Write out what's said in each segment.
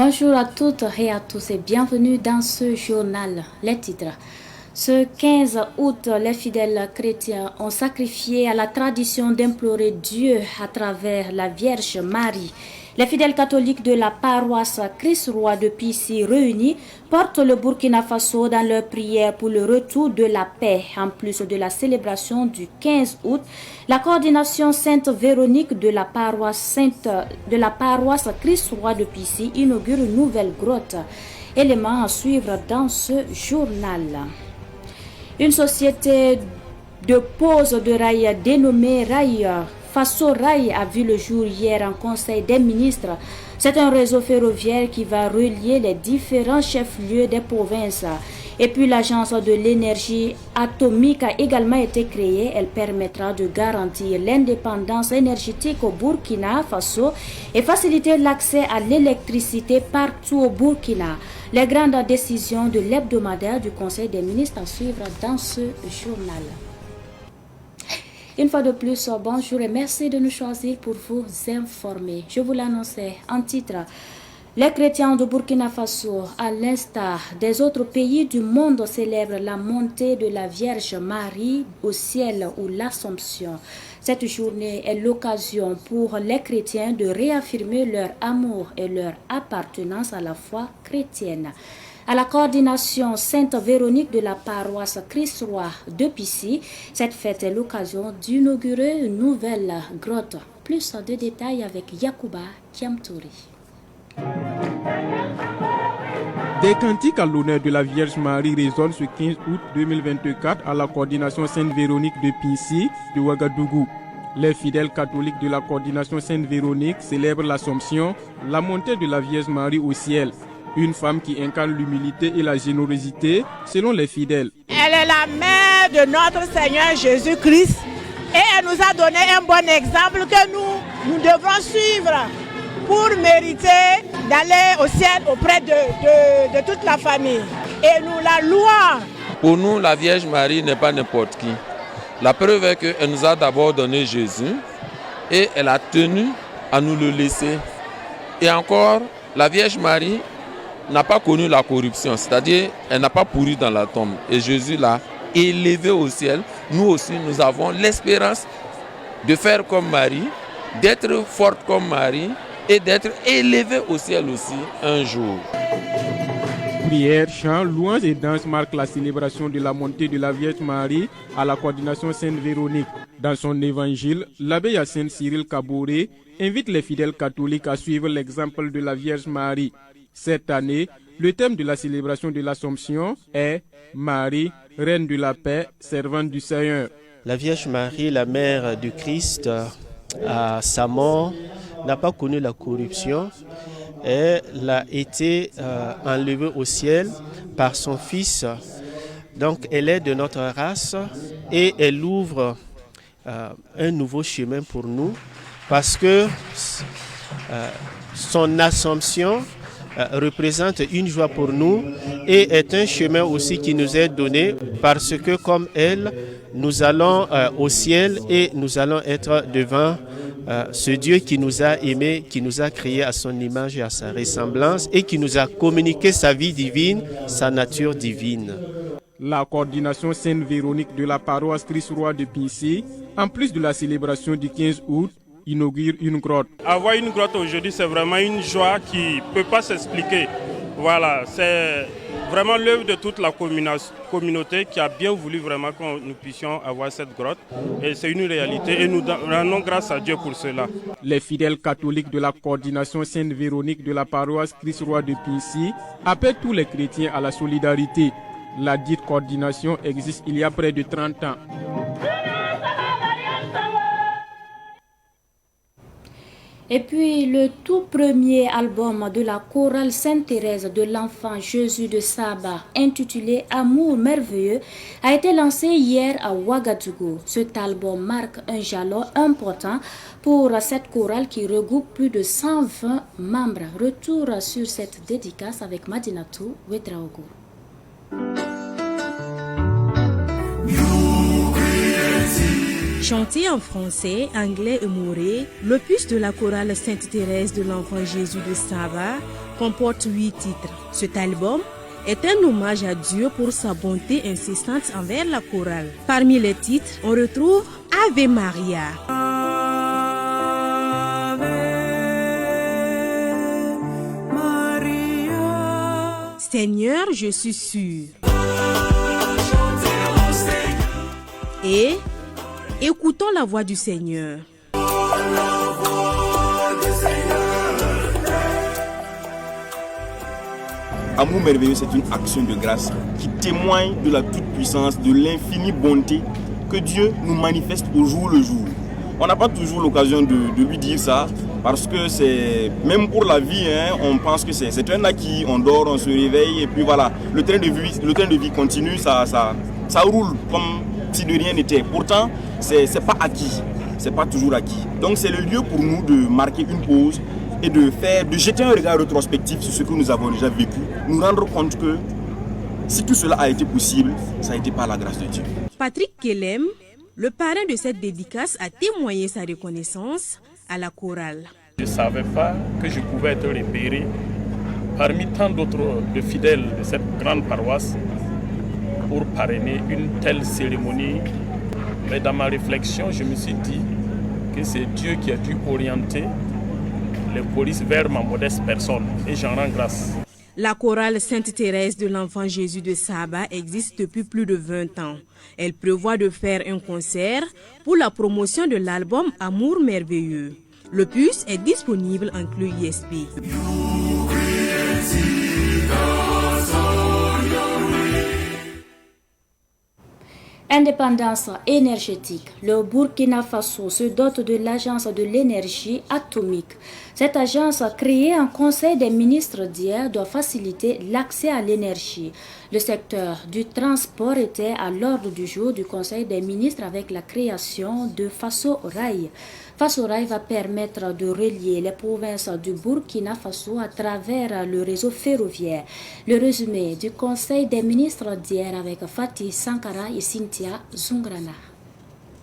Bonjour à toutes et à tous et bienvenue dans ce journal. Les titres. Ce 15 août, les fidèles chrétiens ont sacrifié à la tradition d'implorer Dieu à travers la Vierge Marie. Les fidèles catholiques de la paroisse Christ-Roi de Pissy réunis portent le Burkina Faso dans leur prière pour le retour de la paix. En plus de la célébration du 15 août, la coordination Sainte Véronique de la paroisse Christ-Roi de Pissy inaugure une nouvelle grotte. Élément à suivre dans ce journal. Une société de pose de rail dénommée Rail Faso Rail a vu le jour hier en Conseil des ministres. C'est un réseau ferroviaire qui va relier les différents chefs-lieux des provinces. Et puis l'agence de l'énergie atomique a également été créée. Elle permettra de garantir l'indépendance énergétique au Burkina Faso et faciliter l'accès à l'électricité partout au Burkina. Les grandes décisions de l'hebdomadaire du Conseil des ministres à suivre dans ce journal. Une fois de plus, bonjour et merci de nous choisir pour vous informer. Je vous l'annonçais en titre. Les chrétiens de Burkina Faso, à l'instar des autres pays du monde, célèbrent la montée de la Vierge Marie au ciel ou l'Assomption. Cette journée est l'occasion pour les chrétiens de réaffirmer leur amour et leur appartenance à la foi chrétienne. À la coordination Sainte Véronique de la paroisse Christ-Roi de Pissy, cette fête est l'occasion d'inaugurer une nouvelle grotte. Plus de détails avec Yacouba Kiamtouri. Des cantiques à l'honneur de la Vierge Marie résonnent ce 15 août 2024 à la coordination Sainte Véronique de Pissy de Ouagadougou. Les fidèles catholiques de la coordination Sainte Véronique célèbrent l'Assomption, la montée de la Vierge Marie au ciel. Une femme qui incarne l'humilité et la générosité selon les fidèles. Elle est la mère de notre Seigneur Jésus-Christ et elle nous a donné un bon exemple que nous devons suivre pour mériter d'aller au ciel auprès de toute la famille. Et nous la louons. Pour nous, la Vierge Marie n'est pas n'importe qui. La preuve est qu'elle nous a d'abord donné Jésus et elle a tenu à nous le laisser. Et encore, la Vierge Marie n'a pas connu la corruption, c'est-à-dire elle n'a pas pourri dans la tombe. Et Jésus l'a élevé au ciel. Nous aussi, nous avons l'espérance de faire comme Marie, d'être forte comme Marie et d'être élevé au ciel aussi un jour. Prières, chants, louanges et danses marquent la célébration de la montée de la Vierge Marie à la coordination Sainte Véronique. Dans son évangile, l'abbé Yacine Cyril Kaboré invite les fidèles catholiques à suivre l'exemple de la Vierge Marie. Cette année, le thème de la célébration de l'Assomption est « Marie, Reine de la paix, servante du Seigneur ». La Vierge Marie, la mère du Christ, à sa mort, n'a pas connu la corruption. Elle a été enlevée au ciel par son Fils. Donc elle est de notre race et elle ouvre un nouveau chemin pour nous parce que son Assomption représente une joie pour nous et est un chemin aussi qui nous est donné parce que comme elle, nous allons au ciel et nous allons être devant ce Dieu qui nous a aimés, qui nous a créés à son image et à sa ressemblance et qui nous a communiqué sa vie divine, sa nature divine. La coordination Sainte Véronique de la paroisse Christ-Roi de Pissy, en plus de la célébration du 15 août, inaugure une grotte. Avoir une grotte aujourd'hui, c'est vraiment une joie qui ne peut pas s'expliquer. Voilà, c'est vraiment l'œuvre de toute la communauté qui a bien voulu vraiment que nous puissions avoir cette grotte. Et c'est une réalité et nous rendons grâce à Dieu pour cela. Les fidèles catholiques de la coordination Sainte Véronique de la paroisse Christ-Roi de Pissy appellent tous les chrétiens à la solidarité. La dite coordination existe il y a près de 30 ans. Et puis, le tout premier album de la chorale Sainte-Thérèse de l'Enfant Jésus de Saba, intitulé Amour merveilleux, a été lancé hier à Ouagadougou. Cet album marque un jalon important pour cette chorale qui regroupe plus de 120 membres. Retour sur cette dédicace avec Madinatou Ouedraogo. Chanté en français, anglais et moré, l'opus de la chorale Sainte-Thérèse de l'Enfant Jésus de Saba comporte 8 titres. Cet album est un hommage à Dieu pour sa bonté incessante envers la chorale. Parmi les titres, on retrouve Ave Maria. Seigneur, je suis sûr. Et écoutons la voix du Seigneur. Amour merveilleux, c'est une action de grâce qui témoigne de la toute-puissance, de l'infinie bonté que Dieu nous manifeste au jour le jour. On n'a pas toujours l'occasion de lui dire ça, parce que c'est, même pour la vie, on pense que c'est un acquis, on dort, on se réveille, et puis voilà, le train de vie continue, ça roule comme si de rien n'était. Pourtant, c'est pas acquis, c'est pas toujours acquis. Donc c'est le lieu pour nous de marquer une pause et de jeter un regard rétrospectif sur ce que nous avons déjà vécu, nous rendre compte que si tout cela a été possible, ça a été par la grâce de Dieu. Patrick Kelem, le parrain de cette dédicace, a témoigné sa reconnaissance à la chorale. Je ne savais pas que je pouvais être repéré parmi tant d'autres de fidèles de cette grande paroisse pour parrainer une telle cérémonie. Mais dans ma réflexion, je me suis dit que c'est Dieu qui a dû orienter les polices vers ma modeste personne et j'en rends grâce. La chorale Sainte-Thérèse de l'Enfant Jésus de Saba existe depuis plus de 20 ans. Elle prévoit de faire un concert pour la promotion de l'album Amour merveilleux. Le puce est disponible en clé USB. Indépendance énergétique. Le Burkina Faso se dote de l'Agence de l'énergie atomique. Cette agence, créée en Conseil des ministres d'hier, doit faciliter l'accès à l'énergie. Le secteur du transport était à l'ordre du jour du Conseil des ministres avec la création de Faso Rail. Faso Rail va permettre de relier les provinces du Burkina Faso à travers le réseau ferroviaire. Le résumé du Conseil des ministres d'hier avec Fatih Sankara et Cynthia Zungrana.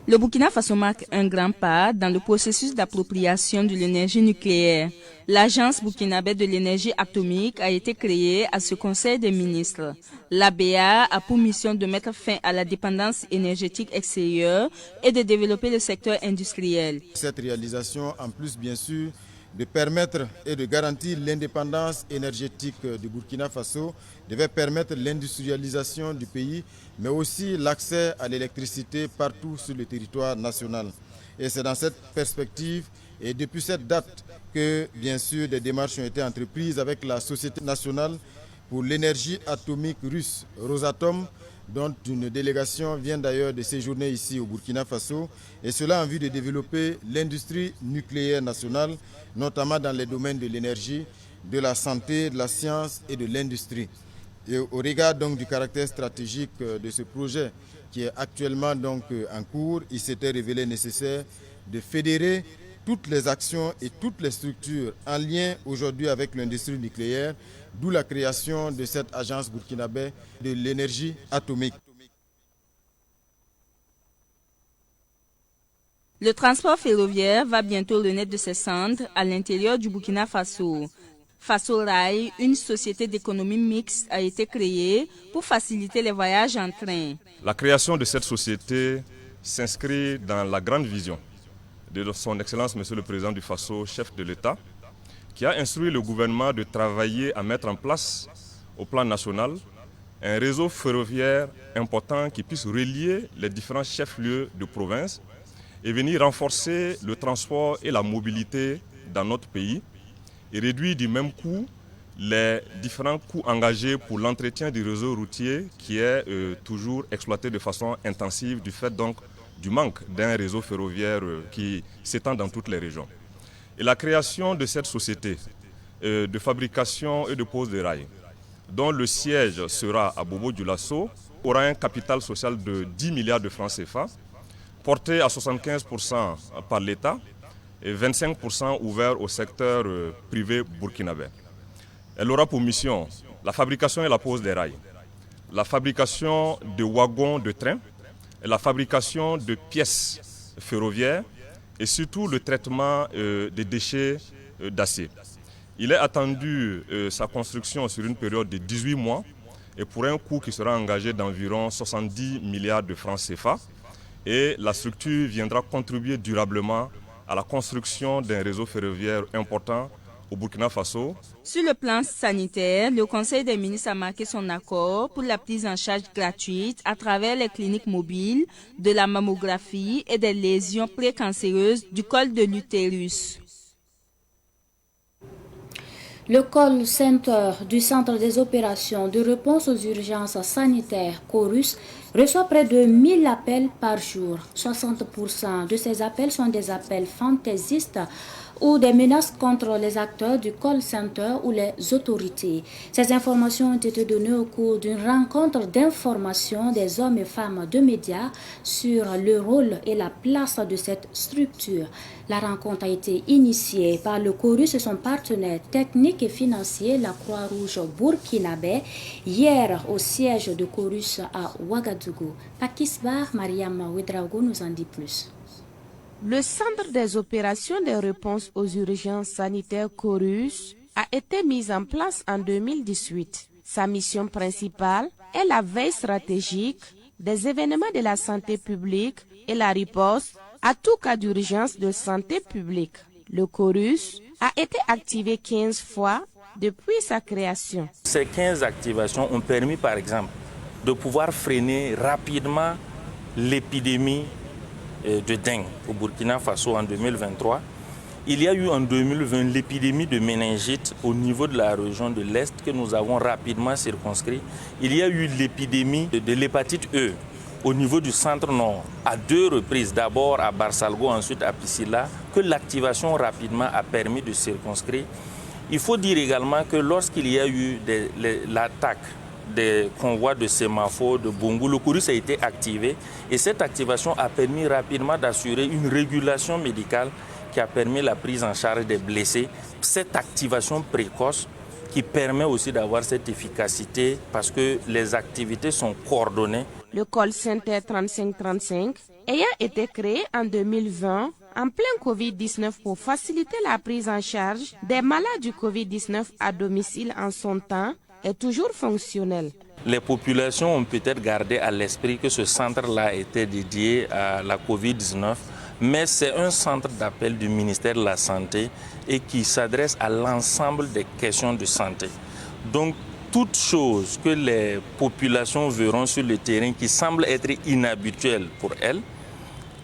Le Burkina Faso marque un grand pas dans le processus d'appropriation de l'énergie nucléaire. L'Agence burkinabé de l'énergie atomique a été créée à ce Conseil des ministres. L'ABA a pour mission de mettre fin à la dépendance énergétique extérieure et de développer le secteur industriel. Cette réalisation, en plus bien sûr, de permettre et de garantir l'indépendance énergétique du Burkina Faso, devait permettre l'industrialisation du pays, mais aussi l'accès à l'électricité partout sur le territoire national. Et c'est dans cette perspective et depuis cette date que, bien sûr, des démarches ont été entreprises avec la Société nationale pour l'énergie atomique russe, Rosatom, dont une délégation vient d'ailleurs de séjourner ici au Burkina Faso, et cela en vue de développer l'industrie nucléaire nationale, notamment dans les domaines de l'énergie, de la santé, de la science et de l'industrie. Et au regard donc du caractère stratégique de ce projet qui est actuellement donc en cours, il s'était révélé nécessaire de fédérer toutes les actions et toutes les structures en lien aujourd'hui avec l'industrie nucléaire, d'où la création de cette agence burkinabé de l'énergie atomique. Le transport ferroviaire va bientôt renaître de ses cendres à l'intérieur du Burkina Faso. Faso Rail, une société d'économie mixte, a été créée pour faciliter les voyages en train. La création de cette société s'inscrit dans la grande vision de son Excellence, Monsieur le Président du Faso, chef de l'État, qui a instruit le gouvernement de travailler à mettre en place, au plan national, un réseau ferroviaire important qui puisse relier les différents chefs-lieux de province et venir renforcer le transport et la mobilité dans notre pays et réduire du même coup les différents coûts engagés pour l'entretien du réseau routier qui est toujours exploité de façon intensive du fait donc du manque d'un réseau ferroviaire qui s'étend dans toutes les régions. Et la création de cette société de fabrication et de pose de rails, dont le siège sera à Bobo-Dioulasso, aura un capital social de 10 milliards de francs CFA, porté à 75% par l'État et 25% ouvert au secteur privé burkinabé. Elle aura pour mission la fabrication et la pose des rails, la fabrication de wagons de train, et la fabrication de pièces ferroviaires et surtout le traitement des déchets d'acier. Il est attendu sa construction sur une période de 18 mois et pour un coût qui sera engagé d'environ 70 milliards de francs CFA. Et la structure viendra contribuer durablement à la construction d'un réseau ferroviaire important au Burkina Faso. Sur le plan sanitaire, le Conseil des ministres a marqué son accord pour la prise en charge gratuite à travers les cliniques mobiles de la mammographie et des lésions précancéreuses du col de l'utérus. Le call center du Centre des opérations de réponse aux urgences sanitaires Chorus reçoit près de 1000 appels par jour. 60% de ces appels sont des appels fantaisistes ou des menaces contre les acteurs du call center ou les autorités. Ces informations ont été données au cours d'une rencontre d'information des hommes et femmes de médias sur le rôle et la place de cette structure. La rencontre a été initiée par le Chorus et son partenaire technique et financier, la Croix-Rouge burkinabé, hier au siège de Chorus à Ouagadougou. Pakisbar, Mariam Ouedraogo nous en dit plus. Le Centre des opérations de réponse aux urgences sanitaires Chorus a été mis en place en 2018. Sa mission principale est la veille stratégique des événements de la santé publique et la riposte à tout cas d'urgence de santé publique. Le Chorus a été activé 15 fois depuis sa création. Ces 15 activations ont permis par exemple de pouvoir freiner rapidement l'épidémie de dengue au Burkina Faso en 2023. Il y a eu en 2020 l'épidémie de méningite au niveau de la région de l'Est que nous avons rapidement circonscrit. Il y a eu l'épidémie de l'hépatite E au niveau du centre nord à 2 reprises, d'abord à Barsalgo, ensuite à Piscila, que l'activation rapidement a permis de circonscrire. Il faut dire également que lorsqu'il y a eu l'attaque des convois de sémaphores, de Bongo, le Chorus a été activé et cette activation a permis rapidement d'assurer une régulation médicale qui a permis la prise en charge des blessés. Cette activation précoce qui permet aussi d'avoir cette efficacité parce que les activités sont coordonnées. Le call center 3535 ayant été créé en 2020 en plein Covid-19 pour faciliter la prise en charge des malades du Covid-19 à domicile en son temps, est toujours fonctionnel. Les populations ont peut-être gardé à l'esprit que ce centre-là était dédié à la Covid-19, mais c'est un centre d'appel du ministère de la Santé et qui s'adresse à l'ensemble des questions de santé. Donc, toute chose que les populations verront sur le terrain qui semble être inhabituelle pour elles,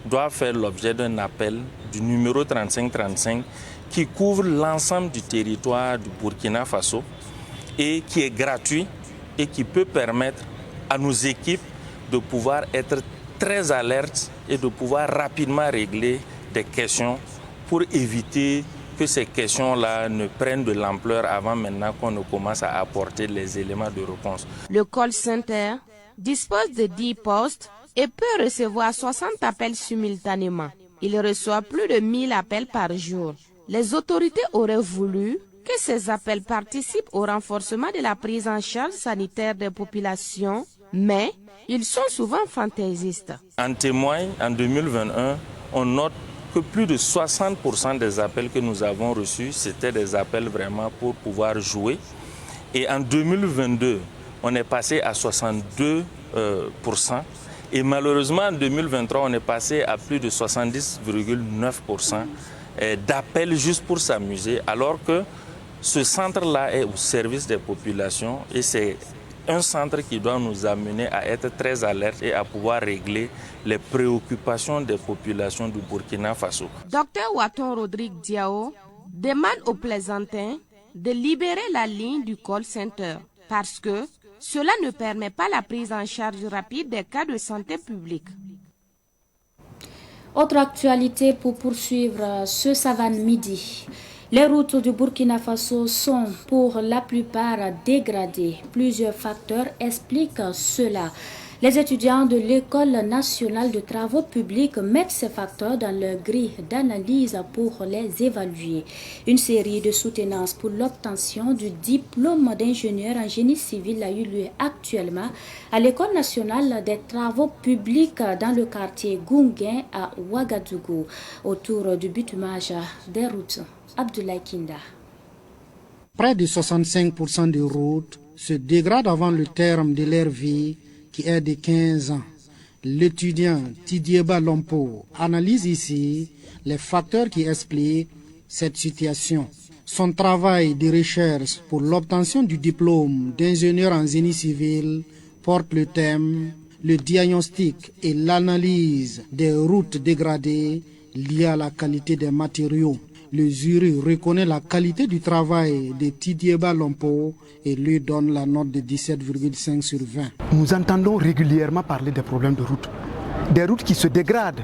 doit faire l'objet d'un appel du numéro 3535 qui couvre l'ensemble du territoire du Burkina Faso et qui est gratuit et qui peut permettre à nos équipes de pouvoir être très alertes et de pouvoir rapidement régler des questions pour éviter que ces questions-là ne prennent de l'ampleur avant maintenant qu'on ne commence à apporter les éléments de réponse. Le call center dispose de 10 postes et peut recevoir 60 appels simultanément. Il reçoit plus de 1000 appels par jour. Les autorités auraient voulu que ces appels participent au renforcement de la prise en charge sanitaire des populations, mais ils sont souvent fantaisistes. En témoigne, en 2021, on note que plus de 60% des appels que nous avons reçus, c'était des appels vraiment pour pouvoir jouer. Et en 2022, on est passé à 62%. Et malheureusement, en 2023, on est passé à plus de 70,9% d'appels juste pour s'amuser, alors que ce centre-là est au service des populations et c'est un centre qui doit nous amener à être très alertes et à pouvoir régler les préoccupations des populations du Burkina Faso. Dr Waton Rodrigue Diao demande aux plaisantins de libérer la ligne du call center parce que cela ne permet pas la prise en charge rapide des cas de santé publique. Autre actualité pour poursuivre ce Savane Midi. Les routes du Burkina Faso sont pour la plupart dégradées. Plusieurs facteurs expliquent cela. Les étudiants de l'École nationale de travaux publics mettent ces facteurs dans leur grille d'analyse pour les évaluer. Une série de soutenances pour l'obtention du diplôme d'ingénieur en génie civil a eu lieu actuellement à l'École nationale des travaux publics dans le quartier Gounguin à Ouagadougou, autour du bitumage des routes. Abdoulaye Kinda. Près de 65% des routes se dégradent avant le terme de leur vie qui est de 15 ans. L'étudiant Tidieba Lompo analyse ici les facteurs qui expliquent cette situation. Son travail de recherche pour l'obtention du diplôme d'ingénieur en génie civil porte le thème « Le diagnostic et l'analyse des routes dégradées liées à la qualité des matériaux ». Le jury reconnaît la qualité du travail de Tidieba Lompo et lui donne la note de 17,5 sur 20. Nous entendons régulièrement parler des problèmes de route. Des routes qui se dégradent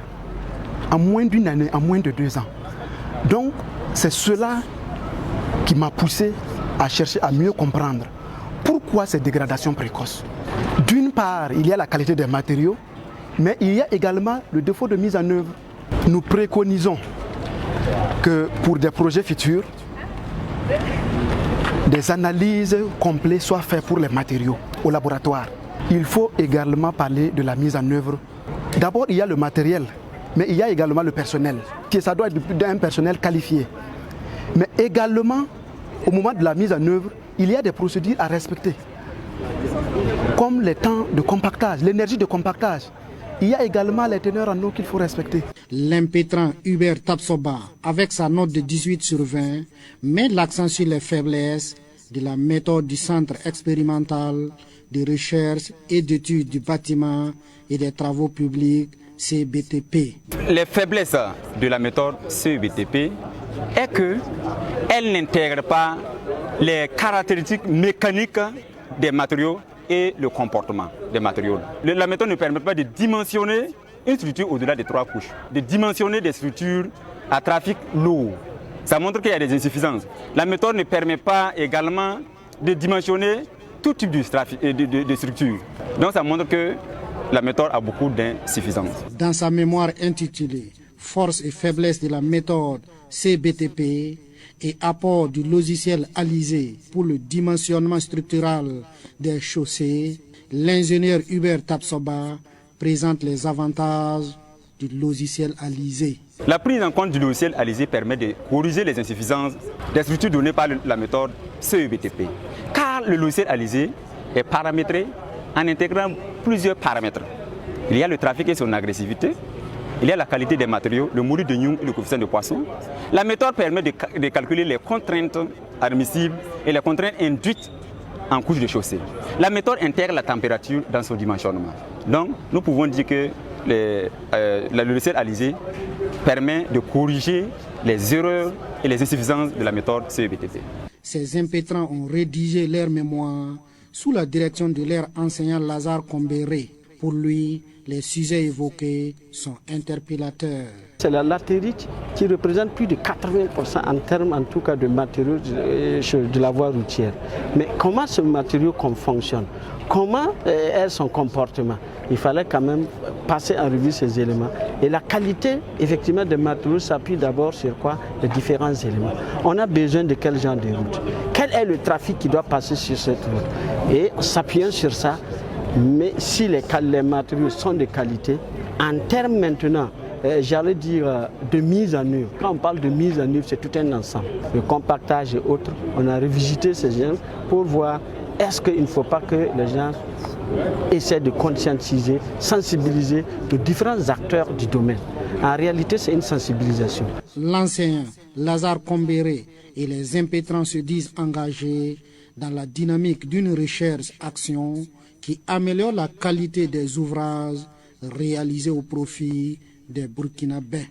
en moins d'une année, en moins de 2 ans. Donc, c'est cela qui m'a poussé à chercher à mieux comprendre pourquoi ces dégradations précoces. D'une part, il y a la qualité des matériaux, mais il y a également le défaut de mise en œuvre. Nous préconisons que pour des projets futurs, des analyses complètes soient faites pour les matériaux au laboratoire. Il faut également parler de la mise en œuvre. D'abord, il y a le matériel, mais il y a également le personnel. Ça doit être d'un personnel qualifié. Mais également, au moment de la mise en œuvre, il y a des procédures à respecter, comme les temps de compactage, l'énergie de compactage. Il y a également les teneurs en eau qu'il faut respecter. L'impétrant Hubert Tapsoba, avec sa note de 18 sur 20, met l'accent sur les faiblesses de la méthode du Centre expérimental de recherche et d'études du bâtiment et des travaux publics, CBTP. Les faiblesses de la méthode CBTP est qu'elle n'intègre pas les caractéristiques mécaniques des matériaux et le comportement des matériaux. La méthode ne permet pas de dimensionner une structure au-delà de 3 couches, de dimensionner des structures à trafic lourd. Ça montre qu'il y a des insuffisances. La méthode ne permet pas également de dimensionner tout type de structure. Donc ça montre que la méthode a beaucoup d'insuffisances. Dans sa mémoire intitulée « Force et faiblesse de la méthode CBTP », et apport du logiciel ALYSE pour le dimensionnement structural des chaussées, l'ingénieur Hubert Tapsoba présente les avantages du logiciel ALYSE. La prise en compte du logiciel ALYSE permet de corriger les insuffisances des structures données par la méthode CEBTP. Car le logiciel ALYSE est paramétré en intégrant plusieurs paramètres. Il y a le trafic et son agressivité. Il y a la qualité des matériaux, le module de Young et le coefficient de Poisson. La méthode permet de calculer les contraintes admissibles et les contraintes induites en couche de chaussée. La méthode intègre la température dans son dimensionnement. Donc, nous pouvons dire que le logiciel ALYSE permet de corriger les erreurs et les insuffisances de la méthode CEBTP. Ces impétrants ont rédigé leur mémoire sous la direction de leur enseignant Lazare Combéré. Pour lui, les sujets évoqués sont interpellateurs. C'est la latérite qui représente plus de 80% en termes en tout cas de matériaux de la voie routière. Mais comment ce matériau fonctionne? Comment est son comportement? Il fallait quand même passer en revue ces éléments. Et la qualité effectivement des matériaux s'appuie d'abord sur quoi? Les différents éléments. On a besoin de quel genre de route? Quel est le trafic qui doit passer sur cette route? Et en s'appuyant sur ça, mais si les matériaux sont de qualité, en termes maintenant, j'allais dire de mise en œuvre. Quand on parle de mise en œuvre, c'est tout un ensemble. Le compactage et autres, on a revisité ces gens pour voir est-ce qu'il ne faut pas que les gens essaient de conscientiser, sensibiliser de différents acteurs du domaine. En réalité, c'est une sensibilisation. L'enseignant Lazare Combéré et les impétrants se disent engagés dans la dynamique d'une recherche-action qui améliore la qualité des ouvrages réalisés au profit des Burkinabés.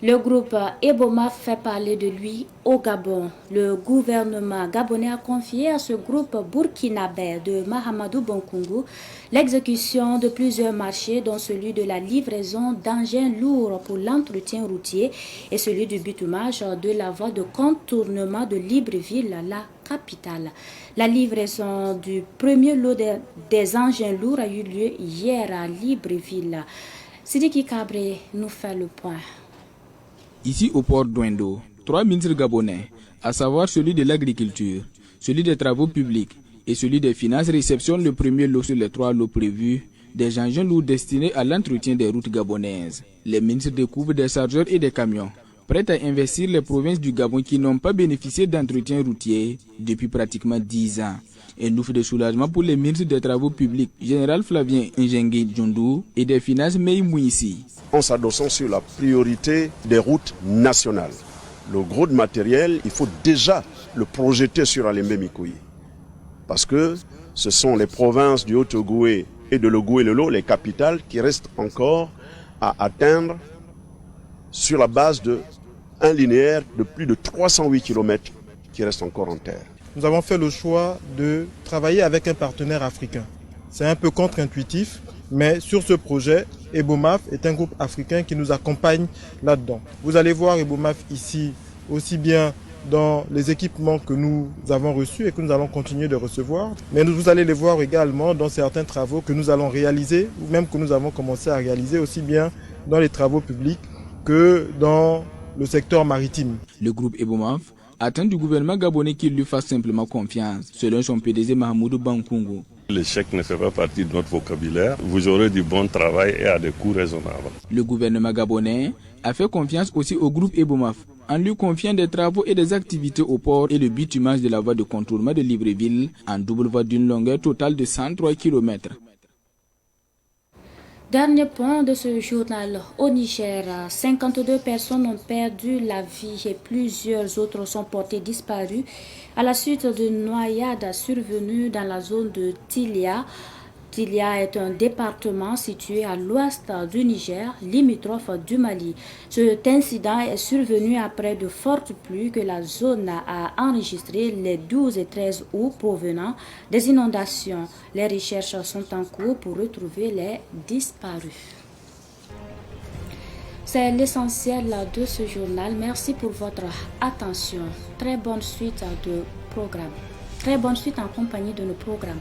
Le groupe Eboma fait parler de lui au Gabon. Le gouvernement gabonais a confié à ce groupe burkinabé de Mahamadou Bonkungu l'exécution de plusieurs marchés, dont celui de la livraison d'engins lourds pour l'entretien routier et celui du bitumage de la voie de contournement de Libreville, la capitale. La livraison du premier lot des engins lourds a eu lieu hier à Libreville. Sidiki Kabré nous fait le point. Ici au port d'Ouendo, 3 ministres gabonais, à savoir celui de l'agriculture, celui des travaux publics et celui des finances, réceptionnent le premier lot sur les 3 lots prévus des engins lourds destinés à l'entretien des routes gabonaises. Les ministres découvrent des chargeurs et des camions prête à investir les provinces du Gabon qui n'ont pas bénéficié d'entretien routier depuis pratiquement 10 ans. Un ouf de soulagement pour les ministres des Travaux publics, Général Flavien Njengue Djondou, et des Finances Mei Mouissi. En s'adossant sur la priorité des routes nationales, le gros de matériel, il faut déjà le projeter sur Alembe Mikoyi. Parce que ce sont les provinces du Haut-Ogoué et de l'Ogoué-Lelo, les capitales, qui restent encore à atteindre sur la base d'un linéaire de plus de 308 km qui reste encore en terre. Nous avons fait le choix de travailler avec un partenaire africain. C'est un peu contre-intuitif, mais sur ce projet, Ebomaf est un groupe africain qui nous accompagne là-dedans. Vous allez voir Ebomaf ici, aussi bien dans les équipements que nous avons reçus et que nous allons continuer de recevoir, mais vous allez les voir également dans certains travaux que nous allons réaliser, ou même que nous avons commencé à réaliser, aussi bien dans les travaux publics que dans le secteur maritime. Le groupe Ebomaf attend du gouvernement gabonais qu'il lui fasse simplement confiance, selon son PDG Mahamoudou Bankungo. L'échec ne fait pas partie de notre vocabulaire. Vous aurez du bon travail et à des coûts raisonnables. Le gouvernement gabonais a fait confiance aussi au groupe Ebomaf en lui confiant des travaux et des activités au port et le bitumage de la voie de contournement de Libreville en double voie d'une longueur totale de 103 km. Dernier point de ce journal. Au Niger, 52 personnes ont perdu la vie et plusieurs autres sont portées disparues à la suite d'une noyade survenue dans la zone de Tilia. Tilia est un département situé à l'ouest du Niger, limitrophe du Mali. Cet incident est survenu après de fortes pluies que la zone a enregistrées les 12 et 13 août provenant des inondations. Les recherches sont en cours pour retrouver les disparus. C'est l'essentiel de ce journal. Merci pour votre attention. Très bonne suite de programme. Très bonne suite en compagnie de nos programmes.